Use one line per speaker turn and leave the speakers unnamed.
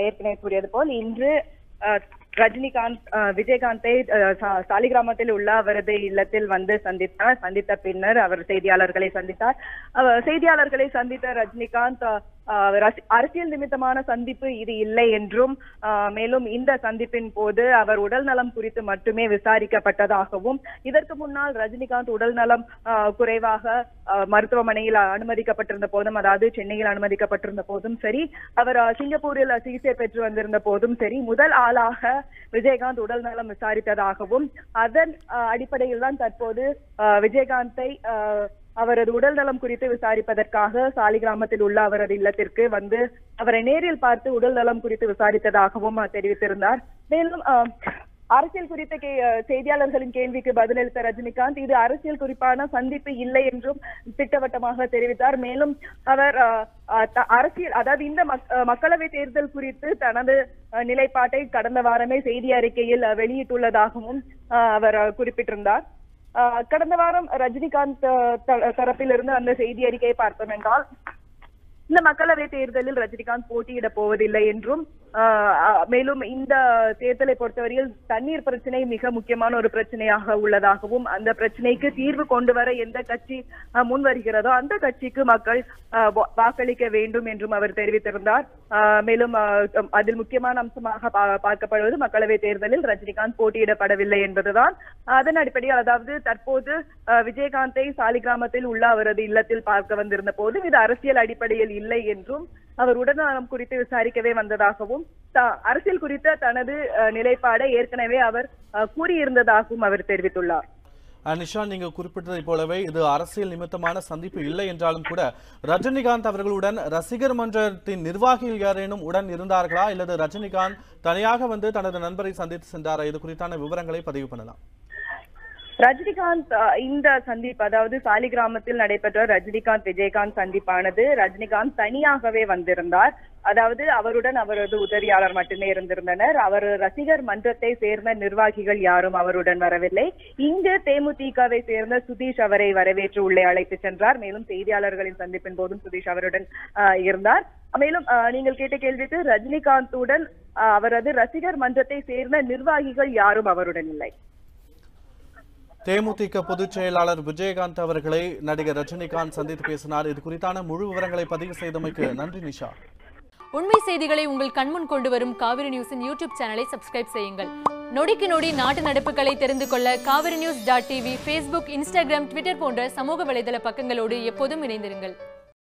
ஏற்கனவே கூறியது போல் இன்று ரஜினிகாந்த் விஜயகாந்தை சாலிகிராமத்தில் உள்ள அவரது இல்லத்தில் வந்து சந்தித்த பின்னர் அவர் செய்தியாளர்களை சந்தித்த ரஜினிகாந்த் அரசியல் நிமித்தமான சந்திப்பு இது இல்லை என்றும் மேலும் இந்த சந்திப்பின் போது அவர் உடல் நலம் குறித்து மட்டுமே விசாரிக்கப்பட்டதாகவும் இதற்கு முன்னால் ரஜினிகாந்த் உடல் நலம் குறைவாக மருத்துவமனையில் அனுமதிக்கப்பட்டிருந்த போதும், அதாவது சென்னையில் அனுமதிக்கப்பட்டிருந்த போதும் சரி, அவர் சிங்கப்பூரில் சிகிச்சை பெற்று வந்திருந்த போதும் சரி, முதல் ஆளாக விஜயகாந்த் உடல் நலம் விசாரித்ததாகவும் அதன் அடிப்படையில் தான் தற்போது விஜயகாந்தை அவரது உடல் நலம் குறித்து விசாரிப்பதற்காக சாலிகிராமத்தில் உள்ள அவரது இல்லத்திற்கு வந்து அவரை நேரில் பார்த்து உடல் நலம் குறித்து விசாரித்ததாகவும் தெரிவித்திருந்தார். மேலும் அரசியல் குறித்த செய்தியாளர்களின் கேள்விக்கு பதிலளித்த ரஜினிகாந்த் இது அரசியல் குறிப்பான சந்திப்பு இல்லை என்றும் திட்டவட்டமாக தெரிவித்தார். மேலும் அவர் அரசியல், அதாவது இந்த மக்களவை தேர்தல் குறித்து தனது நிலைப்பாட்டை கடந்த வாரமே செய்தி அறிக்கையில் வெளியிட்டுள்ளதாகவும் அவர் குறிப்பிட்டிருந்தார். கடந்த வாரம் ரஜினிகாந்த் தரப்பிலிருந்து அந்த செய்தி அறிக்கையை பார்த்தோம் என்றால் இந்த மக்களவை தேர்தலில் ரஜினிகாந்த் போட்டியிட போவதில்லை என்றும் மேலும் இந்த தேர்தலை பொறுத்தவரையில் தண்ணீர் பிரச்சனை மிக முக்கியமான ஒரு பிரச்சனையாக உள்ளதாகவும் அந்த பிரச்சனைக்கு தீர்வு கொண்டு வர எந்த கட்சி முன் வருகிறதோ அந்த கட்சிக்கு மக்கள் வாக்களிக்க வேண்டும் என்றும் அவர் தெரிவித்திருந்தார். மேலும் அதில் முக்கியமான அம்சமாக பார்க்கப்படுவது மக்களவை தேர்தலில் ரஜினிகாந்த் போட்டியிடப்படவில்லை என்பதுதான். அதன் அடிப்படையில், அதாவது தற்போது விஜயகாந்தை சாலிகிராமத்தில் உள்ள அவரது இல்லத்தில் பார்க்க வந்திருந்த போது இது அரசியல் அடிப்படையில் இல்லை என்றும் அவர் உடல்நலம் குறித்து விசாரிக்கவே வந்ததாகவும் அரசியல் குறித்த தனது நிலைப்பாடை ஏற்கனவே அவர் கூறியிருந்ததாகவும் அவர் தெரிவித்துள்ளார்.
நிஷா, நீங்க குறிப்பிட்டதை போலவே இது அரசியல் நிமித்தமான சந்திப்பு இல்லை என்றாலும் கூட ரஜினிகாந்த் அவர்களுடன் ரசிகர் மன்றத்தின் நிர்வாகிகள் யாரேனும் உடன் இருந்தார்களா, அல்லது ரஜினிகாந்த் தனியாக வந்து தனது நண்பரை சந்தித்து சென்றாரா? இது குறித்தான விவரங்களை பதிவு பண்ணலாம்.
ரஜினிகாந்த் இந்த சந்திப்பு, அதாவது சாலிகிராமத்தில் நடைபெற்ற ரஜினிகாந்த் விஜயகாந்த் சந்திப்பானது ரஜினிகாந்த் தனியாகவே வந்திருந்தார். அதாவது அவருடன் அவரது உதவியாளர் மட்டுமே இருந்திருந்தனர். அவர் ரசிகர் மன்றத்தை சேர்ந்த நிர்வாகிகள் யாரும் அவருடன் வரவில்லை. இங்கு தேமுதிகவை சேர்ந்த சுதீஷ் அவரை வரவேற்று உள்ளே அழைத்து சென்றார். மேலும் செய்தியாளர்களின் சந்திப்பின் போதும் சுதீஷ் அவருடன் இருந்தார். மேலும் நீங்கள் கேட்ட கேள்விக்கு ரஜினிகாந்துடன் அவரது ரசிகர் மன்றத்தை சேர்ந்த நிர்வாகிகள் யாரும் அவருடன் இல்லை.
தேமுதிக பொதுச் செயலாளர் விஜயகாந்த் அவர்களை நடிகர் ரஜினிகாந்த் சந்தித்து பேசினார். இது குறித்தான முழு விவரங்களை பதிவு செய்தமைக்கு நன்றி நிஷா.
உண்மை செய்திகளை உங்கள் கண்முன் கொண்டு வரும் காவிரி நியூஸின் யூடியூப் சேனலை சப்ஸ்கிரைப் செய்யுங்கள். நொடிக்கு நொடி நாட்டு நடப்புகளை தெரிந்து கொள்ள kaverinews.tv, Facebook, Instagram, Twitter போன்ற சமூக வலைதள பக்கங்களோடு எப்போதும் இணைந்திருங்கள்.